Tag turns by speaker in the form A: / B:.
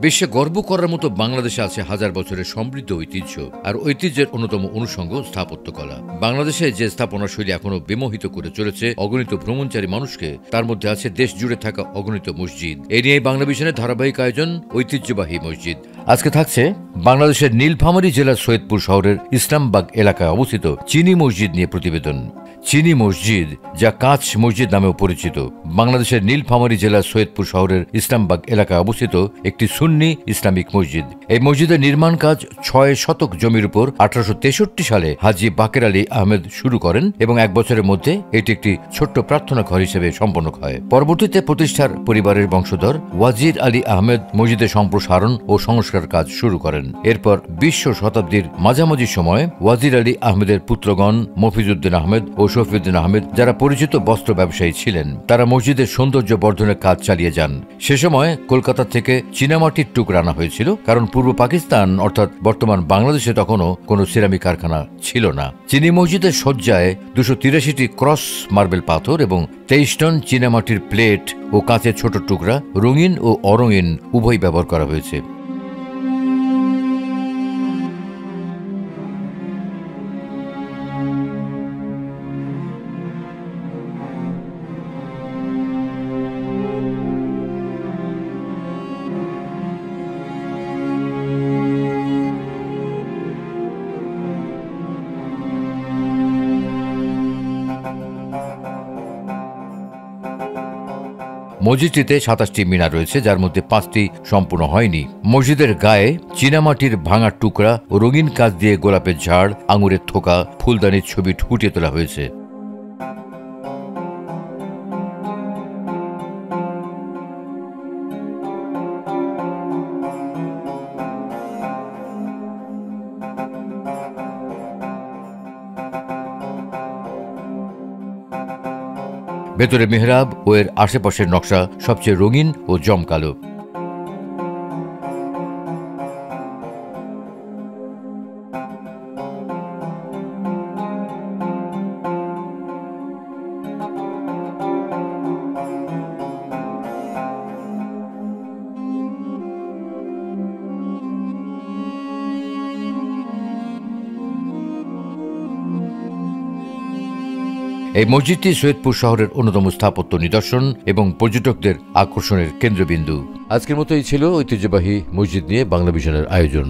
A: বিশ্বে গর্ব করার মতো বাংলাদেশে আছে হাজার বছরের সমৃদ্ধ ঐতিহ্য, আর ঐতিহ্যের অন্যতম অনুষঙ্গ স্থাপত্যকলা। বাংলাদেশে যে স্থাপনা শৈলী এখনো বিমোহিত করে চলেছে অগণিত ভ্রমণচারী মানুষকে, তার মধ্যে আছে দেশ জুড়ে থাকা অগণিত মসজিদ। এ নিয়ে বাংলা ভিশনের ধারাবাহিক আয়োজন ঐতিহ্যবাহী মসজিদ। আজকে থাকছে বাংলাদেশের নীলফামারী জেলার সৈয়দপুর শহরের ইসলামবাগ এলাকায় অবস্থিত চিনি মসজিদ নিয়ে প্রতিবেদন। চিনি মসজিদ, যা কাঁচ মসজিদ নামেও পরিচিত, বাংলাদেশের নীলফামারী জেলার সৈয়দপুর শহরের ইসলামবাগ এলাকায় অবস্থিত একটি সুন্নি ইসলামিক মসজিদ। এই মসজিদের নির্মাণ কাজ 6 শতক জমির উপর 1863 সালে হাজী বাকের আলী আহমেদ শুরু করেন এবং 1 বছরের মধ্যে এটি একটি ছোট্ট প্রার্থনা ঘর হিসেবে সম্পন্ন হয়। পরবর্তীতে প্রতিষ্ঠার পরিবারের বংশধর ওয়াজির আলী আহমেদ মসজিদের সম্প্রসারণ ও সংস্কার কাজ শুরু করেন। এরপর 20 শতাব্দীর মাঝামাঝি সময়ে ওয়াজির আলী আহমেদের পুত্রগণ মফিজউদ্দিন আহমেদ ও শফিউদ্দিন আহমেদ, যারা পরিচিত বস্ত্র ব্যবসায়ী ছিলেন, তারা মসজিদের সৌন্দর্য বর্ধনের কাজ চালিয়ে যান। সে সময় কলকাতা থেকে চীনামাটির টুকরা আনা হয়েছিল, কারণ পূর্ব পাকিস্তান অর্থাৎ বর্তমান বাংলাদেশে তখনও কোনো সিরামিক কারখানা ছিল না। চিনি মসজিদের সজ্জায় 283টি ক্রস মার্বেল পাথর এবং 23 টন চীনামাটির প্লেট ও কাঁচের ছোট টুকরা, রঙিন ও অরঙিন উভয় ব্যবহার করা হয়েছে। মসজিদটিতে 27টি মিনার রয়েছে, যার মধ্যে 5টি সম্পূর্ণ হয়নি। মসজিদের গায়ে চীনামাটির ভাঙা টুকরা ও রঙিন কাজ দিয়ে গোলাপের ঝাড়, আঙুরের থোকা, ফুলদানির ছবি ফুটিয়ে তোলা হয়েছে। ভেতরে মেহরাব ও এর আশেপাশের নকশা সবচেয়ে রঙিন ও জমকালো। এই মসজিদটি সৈয়দপুর শহরের অন্যতম স্থাপত্য নিদর্শন এবং পর্যটকদের আকর্ষণের কেন্দ্রবিন্দু। আজকের মতো এই ছিল ঐতিহ্যবাহী মসজিদ নিয়ে বাংলা ভিশনের আয়োজন।